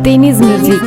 Deniz Müzik.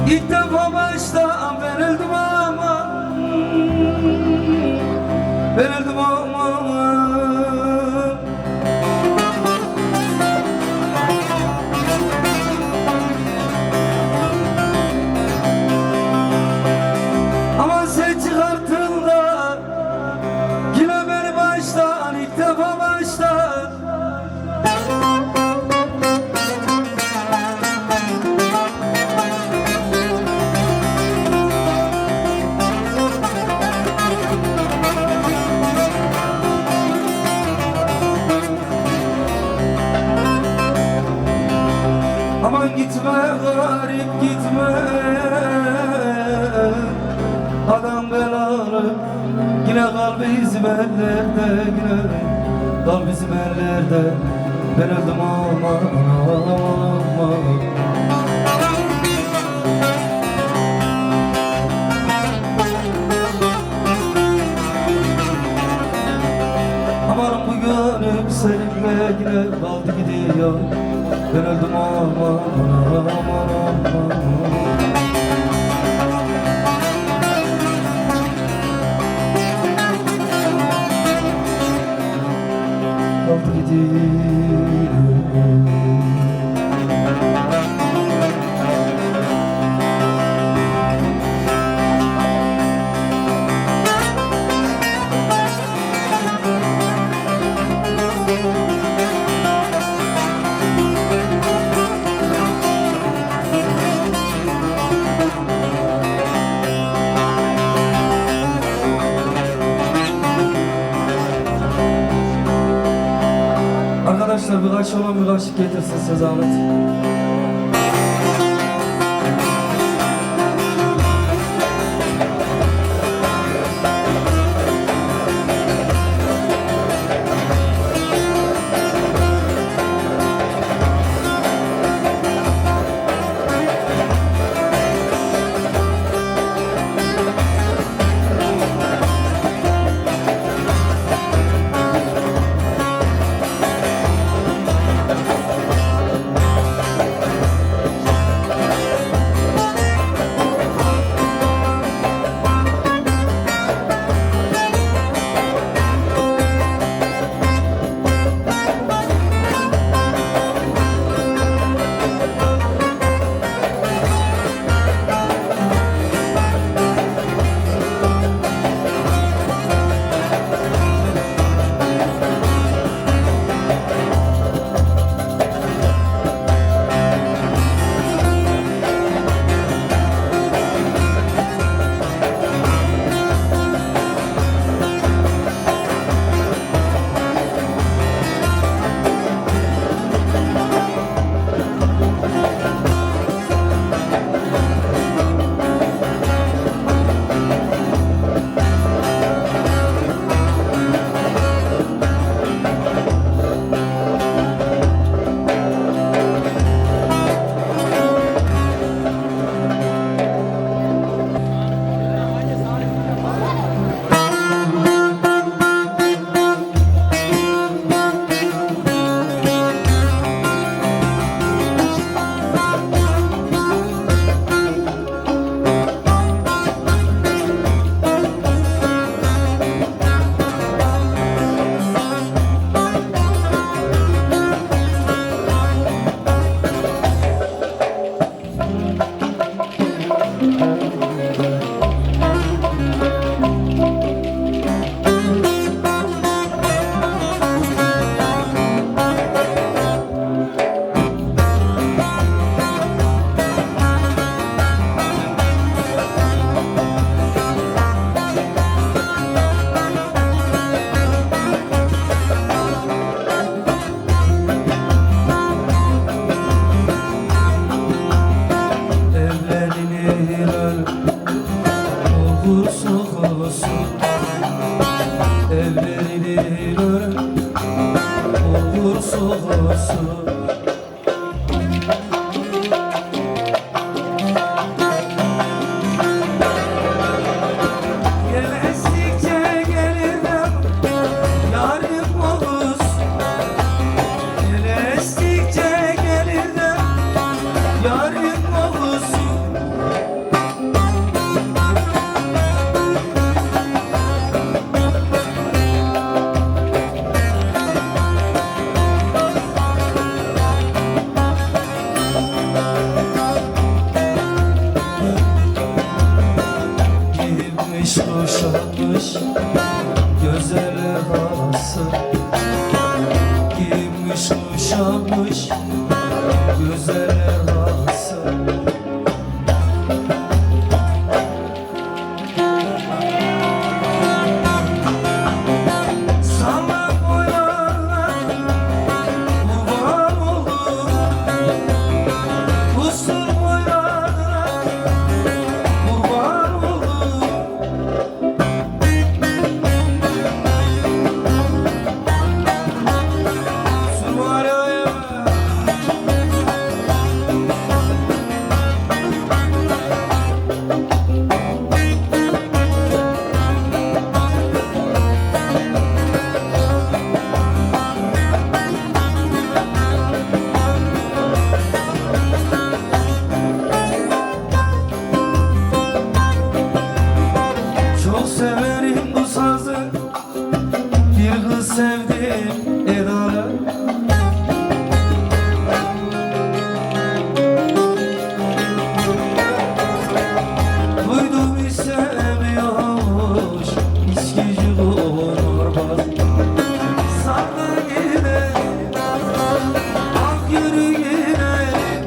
İlk defa baştan verildim ama verildim ama ama sen çıkarttın da yine beni baştan ilk defa baştan. Aman gitme garip gitme, adam belalı. Yine kal bizim ellerde, yine kal bizim ellerde. Ben öldüm aman aman. Aman bu gönlüm seninle yine kaldı gidiyor. Ben öldüm aman aman. Kaldı gidiyor. Arkadaşlar birkaç olan bir kaşık getirsin size zahmet. bilirim olursa olsun. Gelestikçe gelirdim yarim olursun. Gelestikçe gelirdim yarim olursun. Giymiş kuşanmış güzel havası. Giymiş kuşanmış güzel havası. Sana boylarına kurban oldum. Kusur boylarına kurban oldum. Süvaraya çok severim bu sazı. Bir kız sevdim Edalı. Duydum istemiyormuş İçkici konurbaz. Sardı gidelim ak yürü gidelim.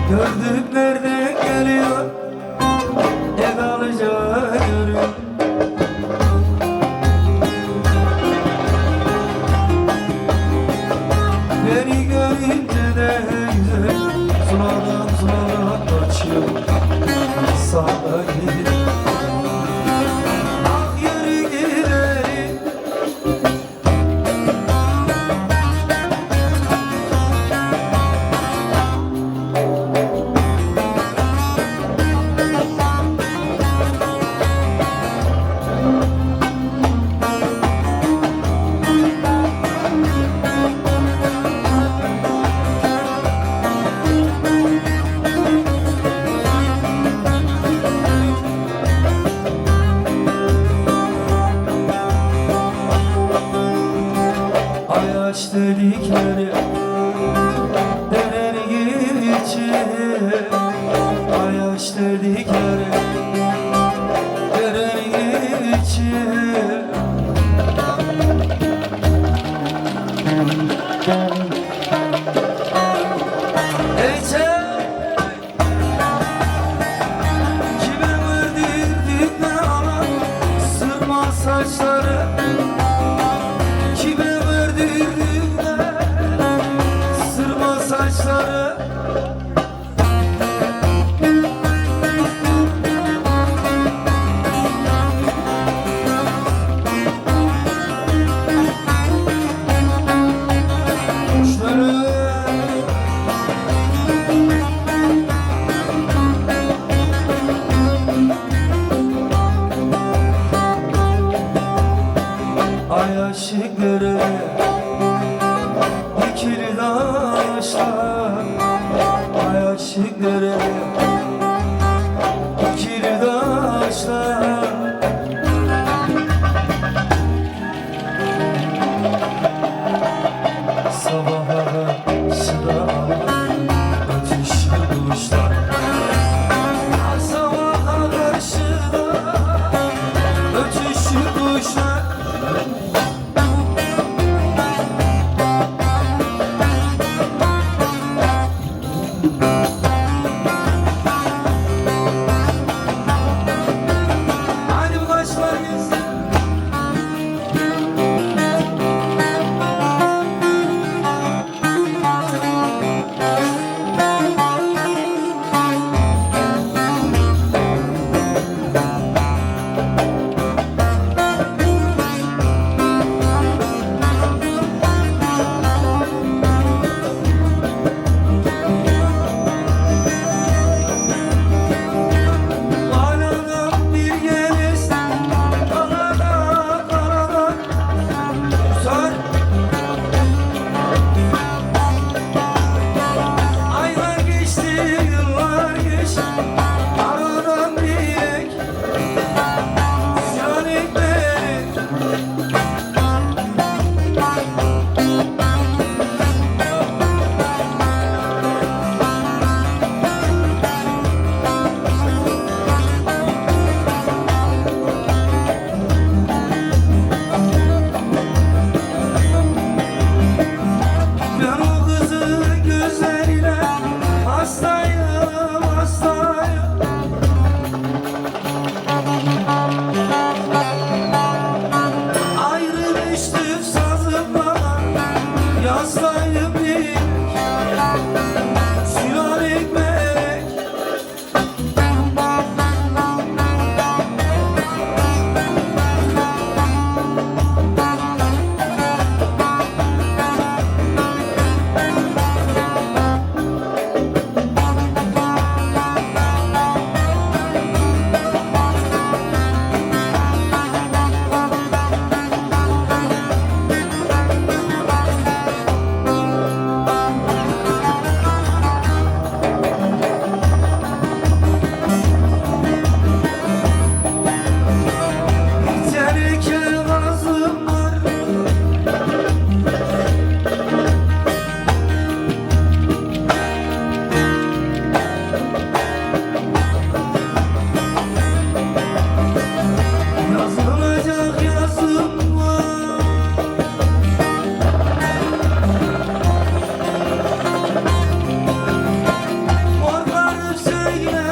Gördük nerede geliyor Edalıca yürü. Beni görünce de güzel sulardan sulara kaçıyor. Sağda gidelim ak yürü gidelim.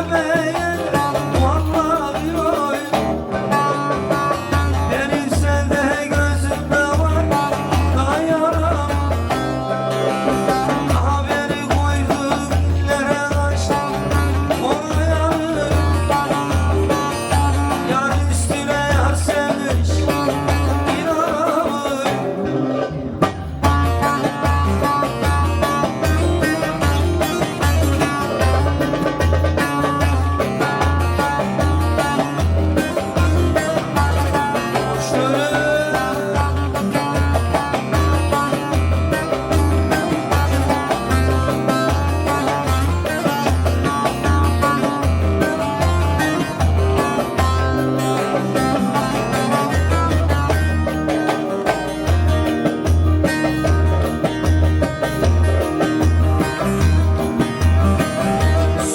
sevmeyen vallahi oy. Benim sende gözümde var da yaram. Daha beni koydun dillere kaçtı ona yanır. Yar üstüne yar sevmiş inanamır.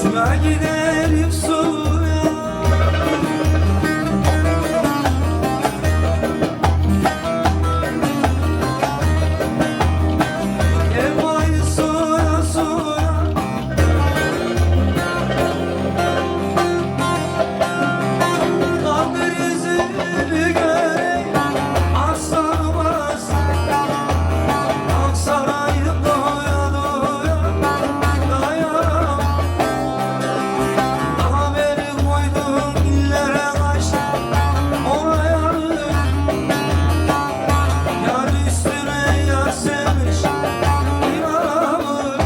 Suya gidelim suya. Elmayı suya suya. Kaldır yüzünü göreyim aslanımız. Aksaray'ı doya doya dayanam. Daha beni koydun dillere kaçtı ona yanır. Yar üstüne yar sevmiş inanamır.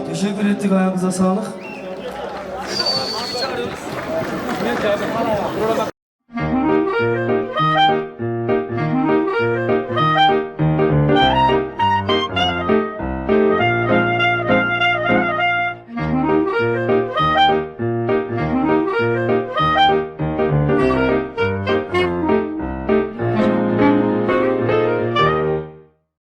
Teşekkür ettik, ayağınıza sağlık. Yok abi. Burada bak.